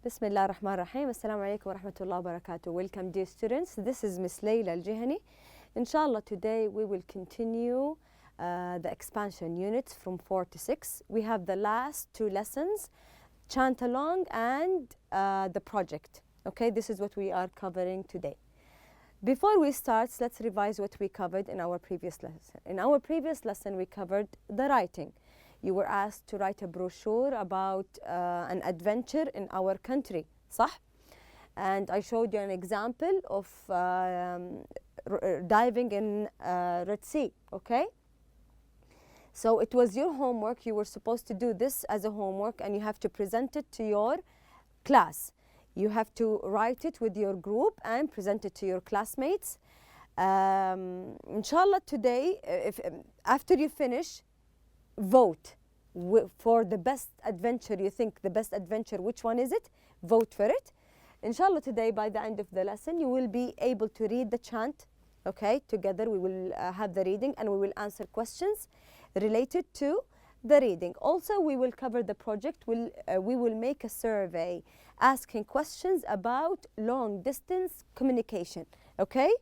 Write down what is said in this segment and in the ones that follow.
Bismillah ar-Rahman ar-Rahim. Assalamu alaikum wa rahmatullahi wa barakatuh. Welcome, dear students. This is Miss Layla Al-Jihani. Inshallah, today we will continue the expansion units from 4 to 6. We have the last two lessons, Chant Along and the project. Okay, this is what we are covering today. Before we start, let's revise what we covered in our previous lesson. In our previous lesson, we covered the writing. You were asked to write a brochure about an adventure in our country, صح? And I showed you an example of diving in Red Sea, okay? So it was your homework. You were supposed to do this as a homework and you have to present it to your class. You have to write it with your group and present it to your classmates. Inshallah, today, after you finish, vote for the best adventure. You think the best adventure, which one is it? Vote for it. Inshallah, today, by the end of the lesson, you will be able to read the chant. Okay, together we will have the reading and we will answer questions related to the reading. Also, we will cover the project. We will make a survey asking questions about long distance communication. Okay,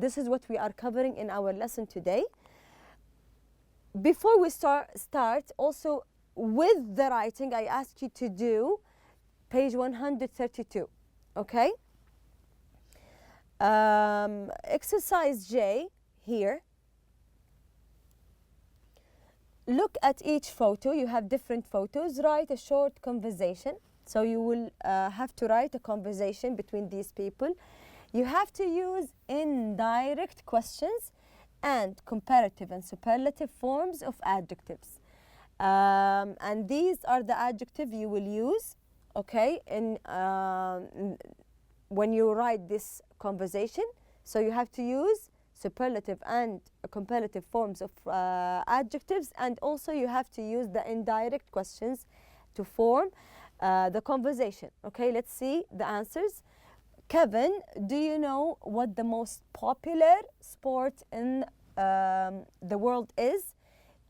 this is what we are covering in our lesson today. Before we start also with the writing, I ask you to do page 132. Okay, exercise J here. Look at each photo. You have different photos. Write a short conversation. So you will have to write a conversation between these people. You have to use indirect questions and comparative and superlative forms of adjectives. And these are the adjectives you will use, okay, when you write this conversation. So you have to use superlative and comparative forms of adjectives, and also you have to use the indirect questions to form the conversation. Okay, let's see the answers. Kevin, do you know what the most popular sport in the world is?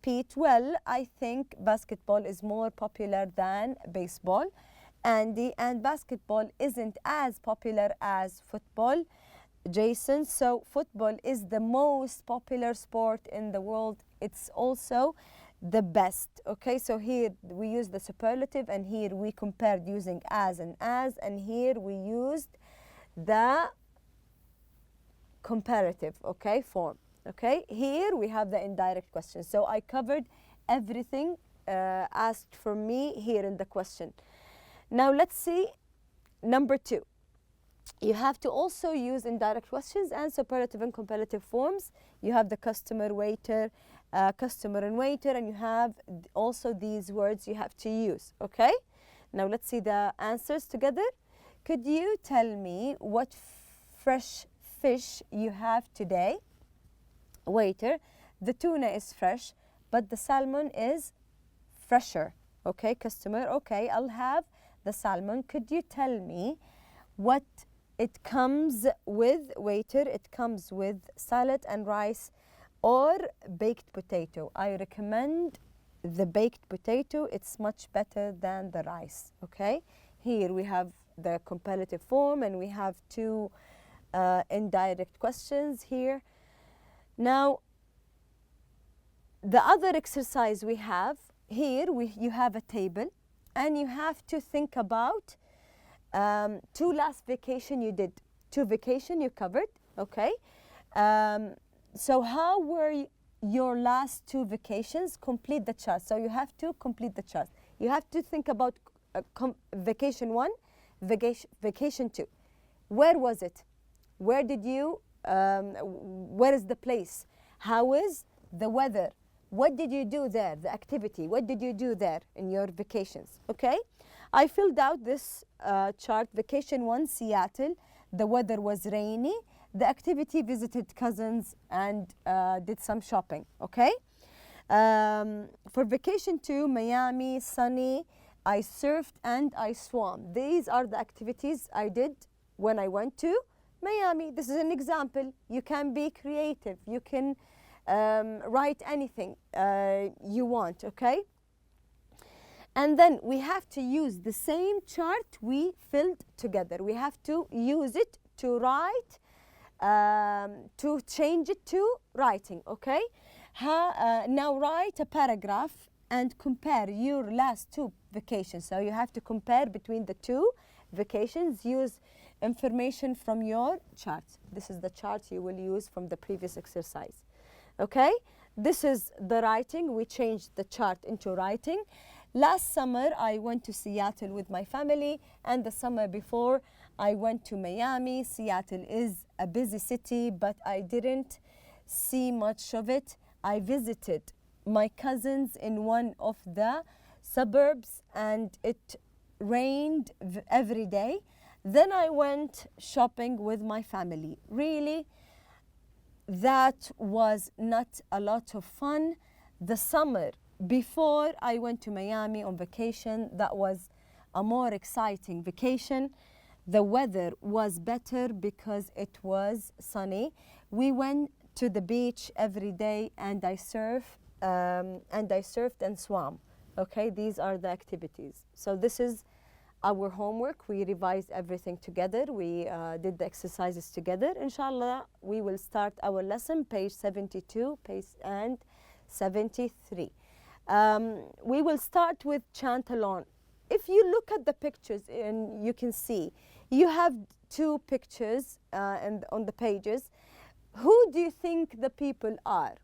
Pete, well, I think basketball is more popular than baseball. Andy, and basketball isn't as popular as football. Jason, so football is the most popular sport in the world. It's also the best. Okay, so here we use the superlative, and here we compared using as, and here we used the comparative, okay, form. Okay, here we have the indirect question. So I covered everything asked from me here in the question. Now let's see number 2. You have to also use indirect questions and superlative and comparative forms. You have the customer, waiter, customer and waiter, and you have also these words you have to use. Okay, now let's see the answers together. Could you tell me what fresh fish you have today? Waiter, the tuna is fresh, but the salmon is fresher. Okay, customer, okay, I'll have the salmon. Could you tell me what it comes with? Waiter, it comes with salad and rice or baked potato. I recommend the baked potato. It's much better than the rice. Okay, here we have the comparative form, and we have 2 indirect questions here. Now, the other exercise we have here, you have a table, and you have to think about 2 last vacation you did. 2 vacation you covered, okay? So how were your last 2 vacations? Complete the chart. So you have to complete the chart. You have to think about vacation 1, vacation 2. Where was it? Where did you, where is the place? How is the weather? What did you do there? The activity. What did you do there in your vacations? Okay? I filled out this chart. Vacation 1, Seattle. The weather was rainy. The activity, visited cousins and did some shopping. Okay? For vacation 2, Miami, sunny. I surfed and I swam. These are the activities I did when I went to Miami. This is an example. You can be creative. You can write anything you want, okay? And then we have to use the same chart we filled together. We have to use it to write, to change it to writing, okay? Now write a paragraph and compare your last 2 vacations. So you have to compare between the 2 vacations. Use information from your chart. This is the chart you will use from the previous exercise, okay? This is the writing. We changed the chart into writing. Last summer, I went to Seattle with my family, and the summer before, I went to Miami. Seattle is a busy city, but I didn't see much of it. I visited my cousins in one of the suburbs, and it rained every day. Then I went shopping with my family. Really, that was not a lot of fun. The summer before I went to Miami on vacation, that was a more exciting vacation. The weather was better because it was sunny. We went to the beach every day, and I surfed and swam. Okay, these are the activities. So this is our homework. We revised everything together. We did the exercises together. Inshallah, we will start our lesson, page 72, page and 73. We will start with Chant Along. If you look at the pictures, and you can see, you have 2 pictures on the pages. Who do you think the people are?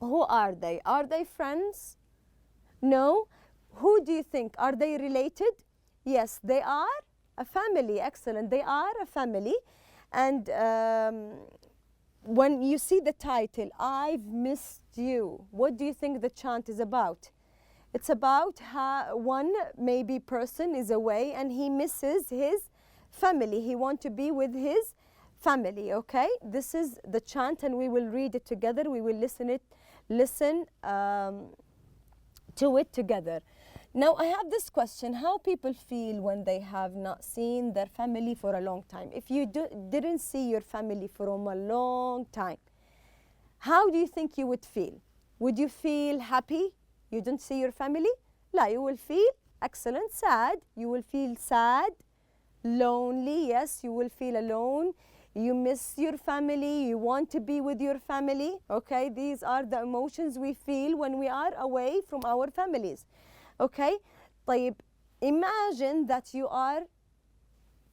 Who are they? Are they friends? No. Who do you think? Are they related? Yes, they are a family. Excellent. They are a family. And when you see the title, I've missed you, what do you think the chant is about? It's about how one maybe person is away and he misses his family. He wants to be with his family, okay? This is the chant, and we will read it together. We will listen to it together. Now, I have this question: how people feel when they have not seen their family for a long time? If you didn't see your family for a long time, how do you think you would feel? Would you feel happy you didn't see your family? La, you will feel excellent, sad. You will feel sad, lonely. Yes, you will feel alone. You miss your family. You want to be with your family. Okay, these are the emotions we feel when we are away from our families. Okay, طيب, imagine that you are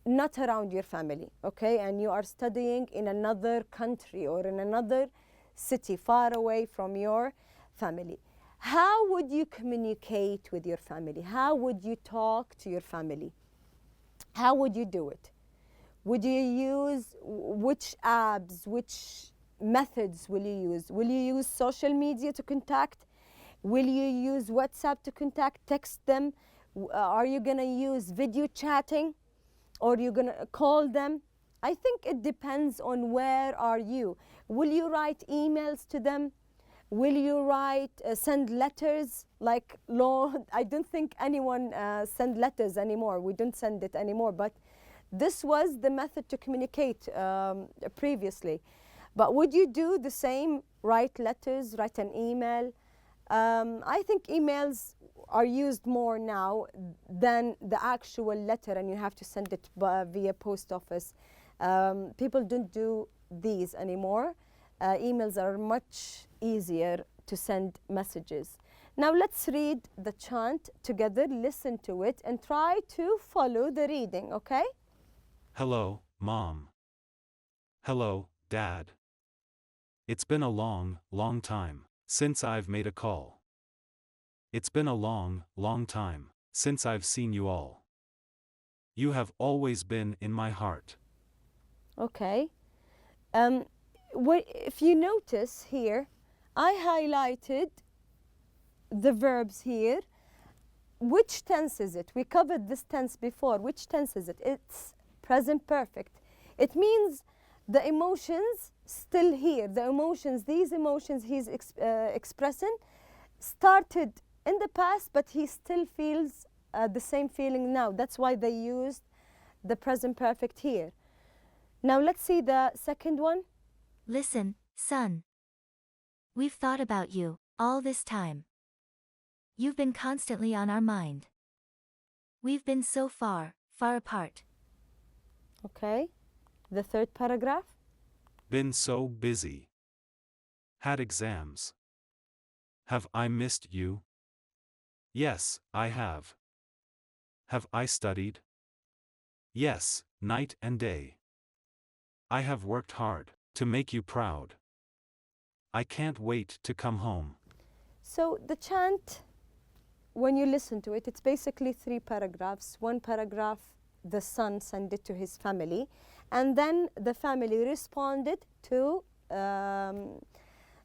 not around your family, okay, and you are studying in another country or in another city far away from your family. How would you communicate with your family? How would you talk to your family? How would you do it? Would you use which apps, which methods will you use? Will you use social media to contact? Will you use WhatsApp to contact, text them? Are you going to use video chatting? Or are you going to call them? I think it depends on where are you. Will you write emails to them? Will you send letters like long? I don't think anyone send letters anymore. We don't send it anymore. But this was the method to communicate previously. But would you do the same? Write letters, write an email? I think emails are used more now than the actual letter, and you have to send it via post office. People don't do these anymore. Emails are much easier to send messages. Now let's read the chant together, listen to it, and try to follow the reading, okay? Hello, Mom. Hello, Dad. It's been a long, long time since I've made a call. It's been a long, long time since I've seen you all. You have always been in my heart. Okay. If you notice here, I highlighted the verbs here. Which tense is it? We covered this tense before. Which tense is it? It's present perfect. It means the emotions still here. The emotions, these emotions he's expressing started in the past, but he still feels the same feeling now. That's why they used the present perfect here. Now let's see the second one. Listen, son. We've thought about you all this time. You've been constantly on our mind. We've been so far, far apart. Okay. The third paragraph. Been so busy. Had exams. Have I missed you? Yes, I have. Have I studied? Yes, night and day. I have worked hard to make you proud. I can't wait to come home. So the chant, when you listen to it, it's basically 3 paragraphs. One paragraph, the son sent it to his family, and then the family responded to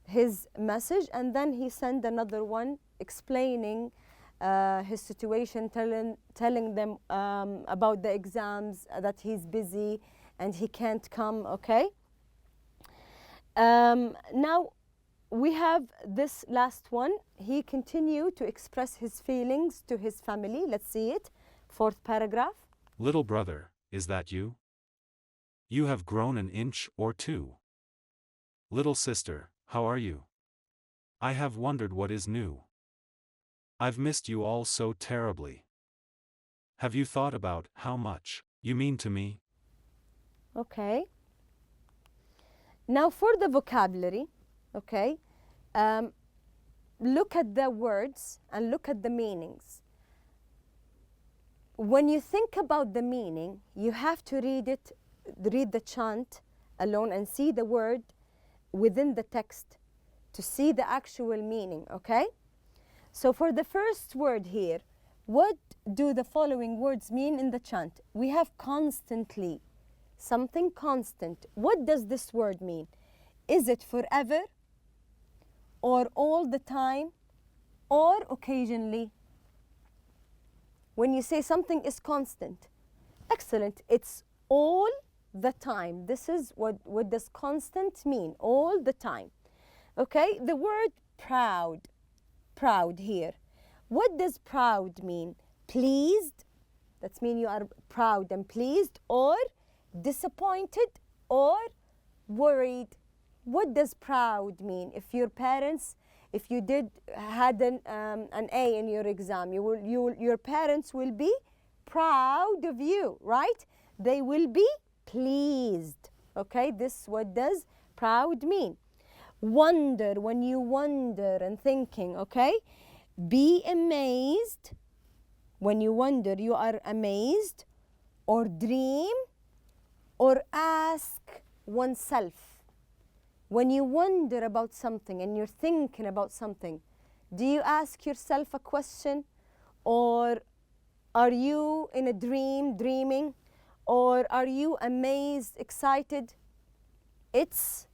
his message, and then he sent another one explaining his situation, telling them about the exams, that he's busy and he can't come, okay? Now, we have this last one. He continued to express his feelings to his family. Let's see it. 4th paragraph. Little brother, is that you? You have grown an inch or 2. Little sister, how are you? I have wondered what is new. I've missed you all so terribly. Have you thought about how much you mean to me? Okay. Now for the vocabulary, okay, look at the words and look at the meanings. When you think about the meaning, you have to read the chant alone and see the word within the text to see the actual meaning, okay? So for the first word here, what do the following words mean in the chant? We have constantly, something constant. What does this word mean? Is it forever, or all the time, or occasionally? When you say something is constant, excellent, it's all the time. This is what does constant mean, all the time. Okay, the word proud here. What does proud mean? Pleased, that means you are proud and pleased, or disappointed, or worried. What does proud mean? If your parents, if you had an A in your exam, your parents will be proud of you, right? They will be pleased. Okay, this what does proud mean? Wonder, when you wonder and thinking, okay? Be amazed. When you wonder, you are amazed, or dream, or ask oneself. When you wonder about something and you're thinking about something, do you ask yourself a question, or are you in a dream, dreaming, or are you amazed, excited? It's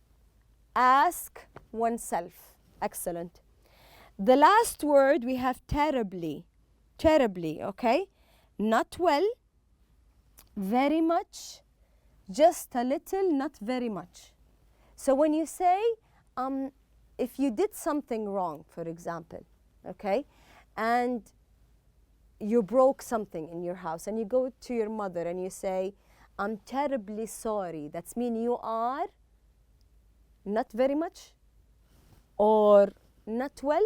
ask oneself. Excellent. The last word we have terribly, okay? Not well, very much, just a little, not very much. So when you say, if you did something wrong, for example, okay, and you broke something in your house, and you go to your mother and you say, I'm terribly sorry, that means you are not very much, or not well,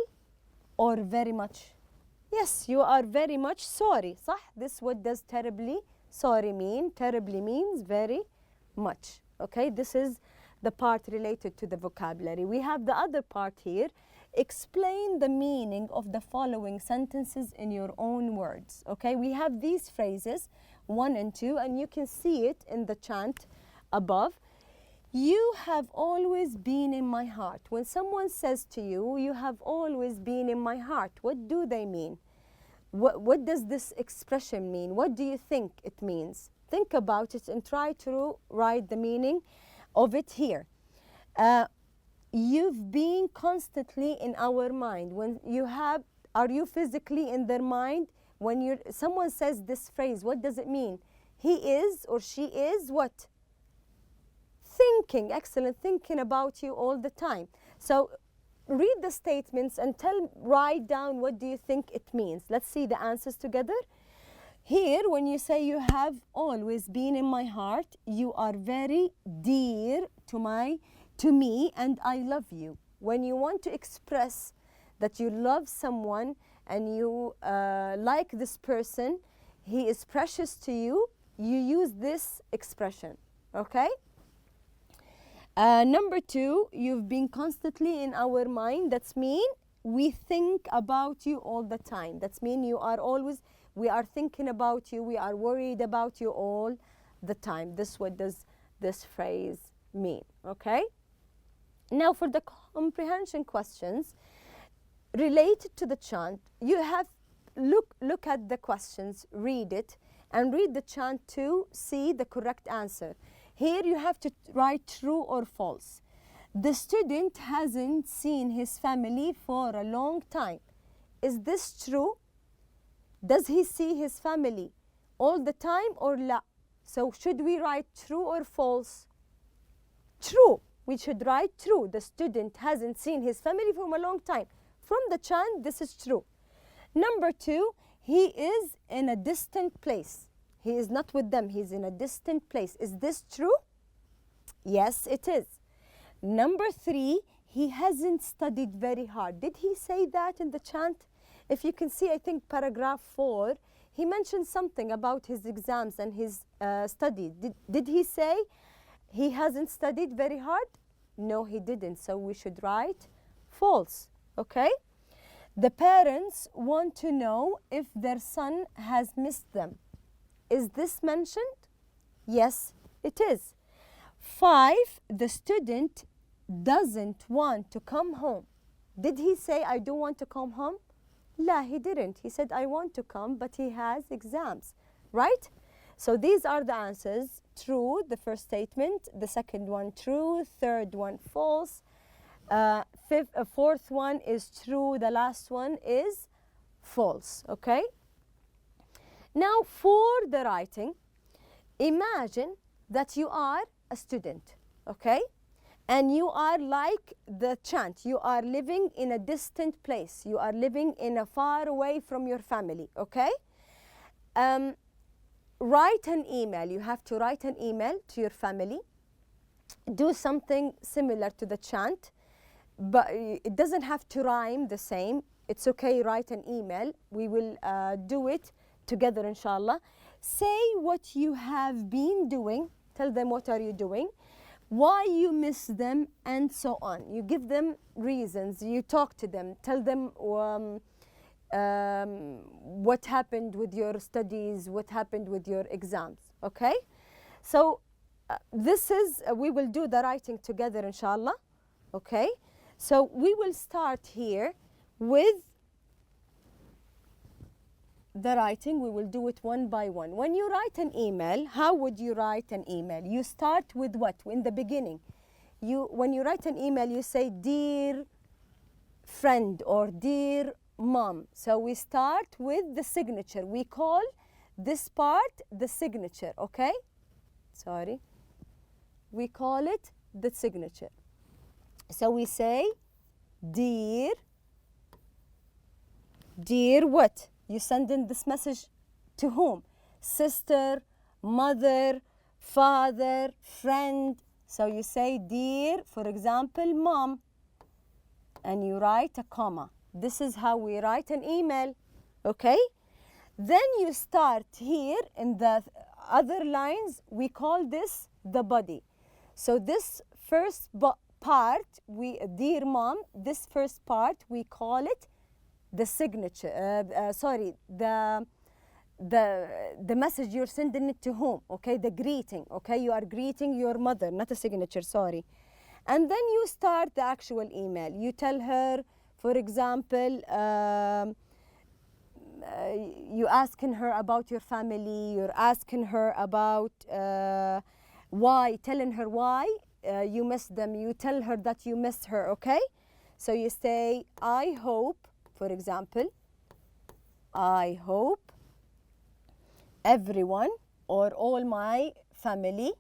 or very much. Yes, you are very much sorry. صح? This what does terribly sorry mean? Terribly means very much. Okay, this is the part related to the vocabulary. We have the other part here. Explain the meaning of the following sentences in your own words. Okay, we have these phrases 1 and 2, and you can see it in the chant above. You have always been in my heart. When someone says to you, you have always been in my heart, what do they mean? What does this expression mean? What do you think it means? Think about it and try to write the meaning of it here. You've been constantly in our mind. When you have, are you physically in their mind? When someone says this phrase, what does it mean? He is or she is what? Thinking, excellent, thinking about you all the time. So read the statements and write down what do you think it means. Let's see the answers together. Here, when you say you have always been in my heart, you are very dear to me, and I love you. When you want to express that you love someone and you like this person, he is precious to you, you use this expression, okay? Number 2, you've been constantly in our mind. That's mean we think about you all the time. That's mean you are always, we are thinking about you, we are worried about you all the time. What does this phrase mean, okay? Now for the comprehension questions related to the chant, you have look at the questions, read it, and read the chant to see the correct answer. Here you have to write true or false. The student hasn't seen his family for a long time. Is this true? Does he see his family all the time or la? So should we write true or false? True. We should write true. The student hasn't seen his family for a long time. From the chant, this is true. Number 2, he is in a distant place. He is not with them. He's in a distant place. Is this true? Yes, it is. Number 3, he hasn't studied very hard. Did he say that in the chant? If you can see, I think paragraph 4, he mentioned something about his exams and his study. Did he say he hasn't studied very hard? No, he didn't. So we should write false, okay? The parents want to know if their son has missed them. Is this mentioned? Yes, it is. 5, the student doesn't want to come home. Did he say, I don't want to come home? La, he didn't. He said, I want to come, but he has exams, right? So these are the answers. True, the first statement. The second one, true. Third one, false. Fourth one is true. The last one is false, okay? Now for the writing, imagine that you are a student, okay? And you are like the chant. You are living in a distant place. You are living in a far away from your family, okay? Write an email. You have to write an email to your family. Do something similar to the chant, but it doesn't have to rhyme the same. It's okay, write an email. We will do it together, inshallah. Say what you have been doing. Tell them what are you doing, why you miss them, and so on. You give them reasons. You talk to them. Tell them what happened with your studies, what happened with your exams, okay? So this is, we will do the writing together, inshallah, okay? So we will start here with the writing. We will do it one by one. When you write an email, how would you write an email? You start with what? In the beginning. When you write an email, you say, dear friend or dear mom. So we start with the signature. We call this part the signature, okay? Sorry. We call it the signature. So we say, dear what? You send in this message to whom? Sister, mother, father, friend. So you say, dear, for example, mom, and you write a comma. This is how we write an email, okay? Then you start here in the other lines. We call this the body. So this first part, dear mom, this first part, we call it the signature, the message you're sending it to whom, okay? The greeting, okay? You are greeting your mother, not a signature, sorry. And then you start the actual email. You tell her, for example, you asking her about your family, you're asking her about why, telling her why you miss them. You tell her that you miss her, okay? So you say, I hope, for example, I hope everyone or all my family,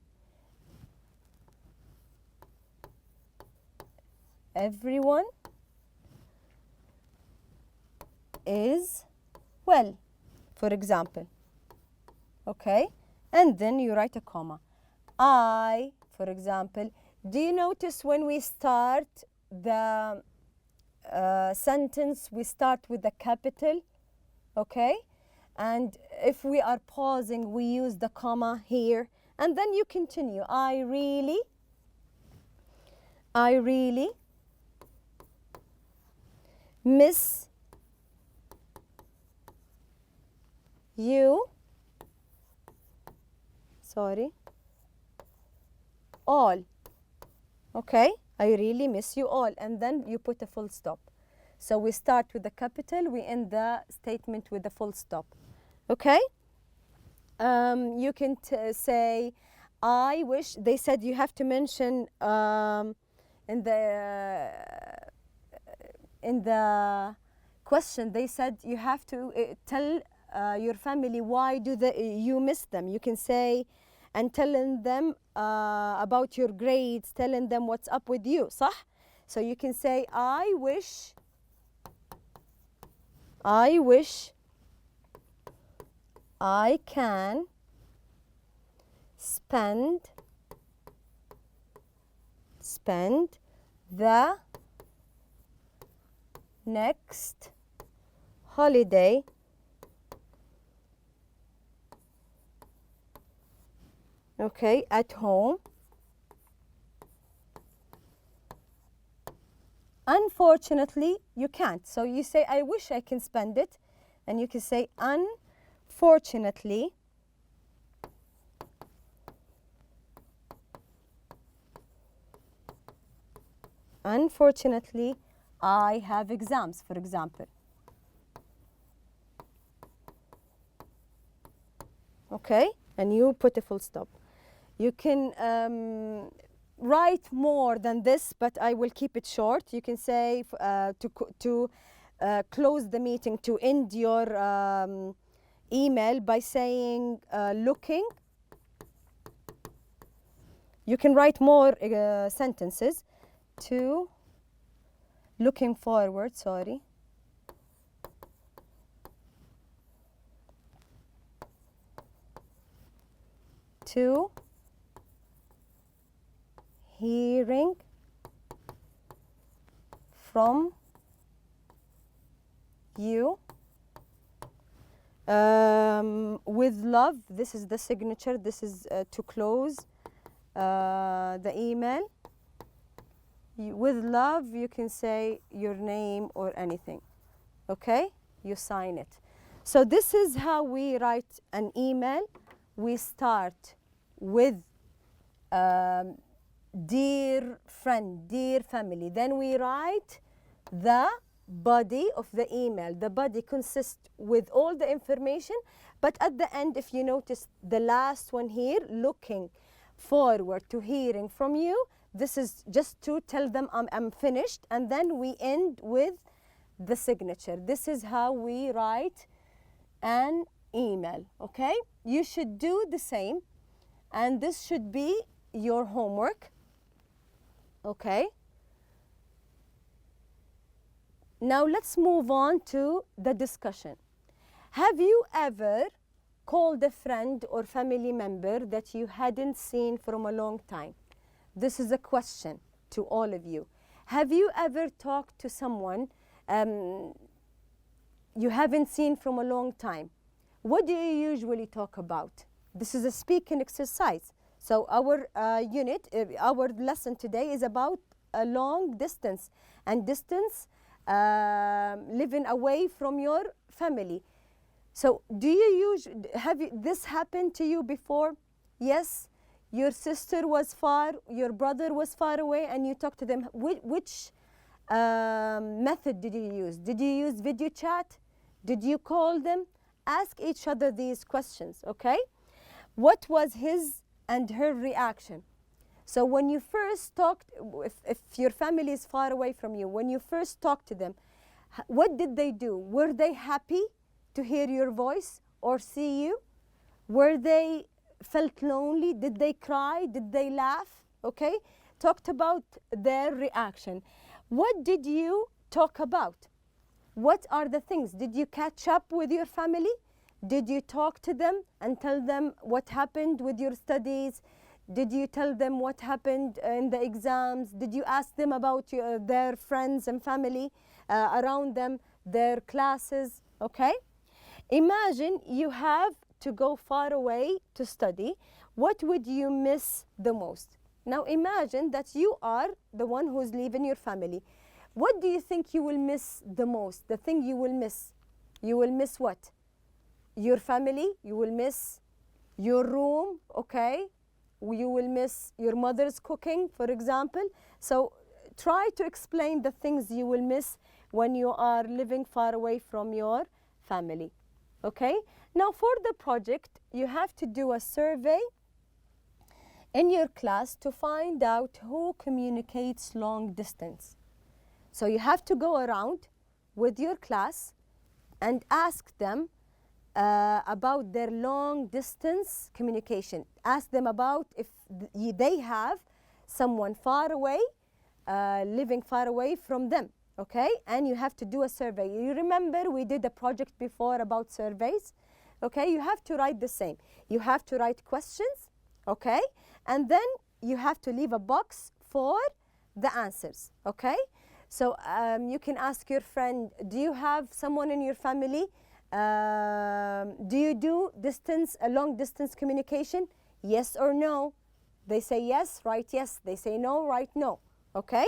everyone is well, for example, okay? And then you write a comma. I, for example, do you notice when we start the sentence, we start with the capital, okay? And if we are pausing, we use the comma here. And then you continue. I really miss you. Sorry. All. Okay? I really miss you all. And then you put a full stop. So we start with the capital, we end the statement with the full stop. Okay? You can say, I wish. They said you have to mention in the question, they said you have to tell your family why you miss them. You can say, and telling them about your grades, telling them what's up with you, صح? So you can say, I wish I can spend the next holiday okay, at home. Unfortunately, you can't. So you say, I wish I can spend it. And you can say, unfortunately, I have exams, for example. Okay? And you put a full stop. You can write more than this, but I will keep it short. You can say to close the meeting, to end your email by saying looking. You can write more sentences. To looking forward, sorry. To hearing from you. With love, this is the signature. This is to close the email. With love, you can say your name or anything. Okay? You sign it. So this is how we write an email. We start with dear friend, dear family. Then we write the body of the email. The body consists with all the information, but at the end, if you notice the last one here, looking forward to hearing from you, this is just to tell them I'm finished, and then we end with the signature. This is how we write an email, okay? You should do the same, and this should be your homework, okay? Now let's move on to the discussion. Have you ever called a friend or family member that you hadn't seen from a long time? This is a question to all of you. Have you ever talked to someone you haven't seen from a long time? What do you usually talk about? This is a speaking exercise. So our our lesson today is about a long distance, and distance living away from your family. So do you this happened to you before? Yes, your sister was far, your brother was far away, and you talked to them. Which method did you use? Did you use video chat? Did you call them? Ask each other these questions, okay? What was his and her reaction? So when you first talked, if your family is far away from you, when you first talked to them, what did they do? Were they happy to hear your voice or see you? Were they felt lonely? Did they cry? Did they laugh? Okay? Talked about their reaction. What did you talk about? What are the things? Did you catch up with your family? Did you talk to them and tell them what happened with your studies? Did you tell them what happened in the exams? Did you ask them about their friends and family around them, their classes? Okay? Imagine you have to go far away to study. What would you miss the most? Now imagine that you are the one who's leaving your family. What do you think you will miss the most? The thing you will miss. You will miss what? Your family. You will miss your room, okay? You will miss your mother's cooking, for example. So try to explain the things you will miss when you are living far away from your family, okay? Now for the project, you have to do a survey in your class to find out who communicates long distance. So you have to go around with your class and ask them about their long distance communication. Ask them about if they have someone far away, living far away from them, okay? And you have to do a survey. You remember we did a project before about surveys, okay? You have to write the same. You have to write questions, okay? And then you have to leave a box for the answers, okay? So you can ask your friend, do you have someone in your family? Do you do long distance communication? Yes or no? They say yes, write yes. They say no, write no, okay?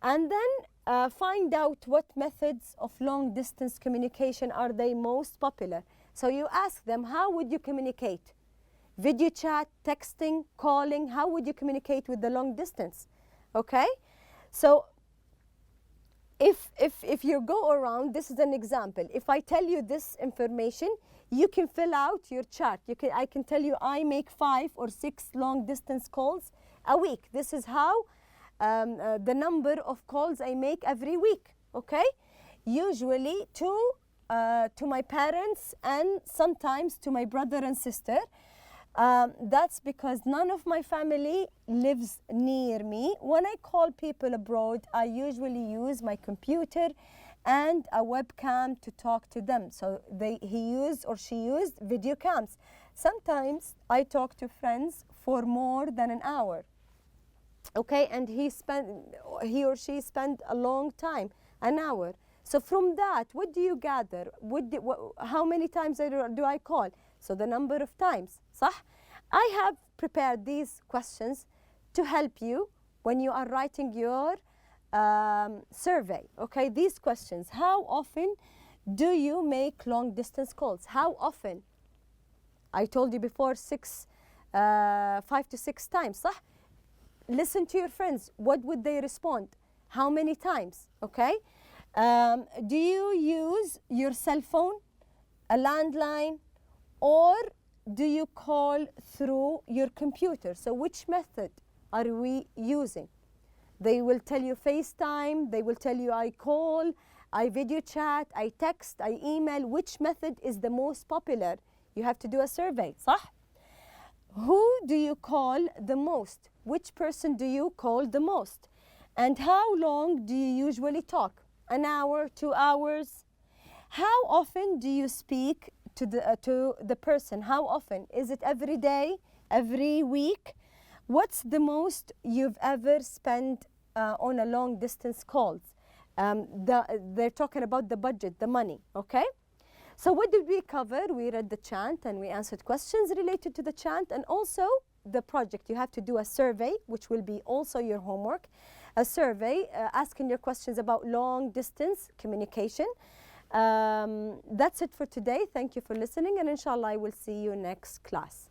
And then find out what methods of long distance communication are they most popular. So you ask them, how would you communicate? Video chat, texting, calling, how would you communicate with the long distance? Okay? So if you go around, this is an example. If I tell you this information, you can fill out your chart. I can tell you I make 5 or 6 long distance calls a week. This is how the number of calls I make every week, okay? Usually to my parents and sometimes to my brother and sister. That's because none of my family lives near me. When I call people abroad, I usually use my computer and a webcam to talk to them. So he used or she used video cams. Sometimes I talk to friends for more than an hour. Okay, and he or she spent a long time, an hour. So from that, what do you gather? How many times do I call? So the number of times, صح? I have prepared these questions to help you when you are writing your survey, okay? These questions, how often do you make long distance calls? How often? I told you before 5 to 6 times, صح? Listen to your friends. What would they respond? How many times, okay? Do you use your cell phone, a landline, or do you call through your computer? So which method are we using? They will tell you FaceTime, they will tell you I call, I video chat, I text, I email. Which method is the most popular? You have to do a survey, صح? Who do you call the most? Which person do you call the most? And how long do you usually talk? An hour, 2 hours? How often do you speak to the person? How often? Is it every day, every week? What's the most you've ever spent on a long distance calls? They're talking about the budget, the money, okay? So what did we cover? We read the chant and we answered questions related to the chant, and also the project. You have to do a survey, which will be also your homework. A survey asking your questions about long distance communication. That's it for today. Thank you for listening, and inshallah I will see you next class.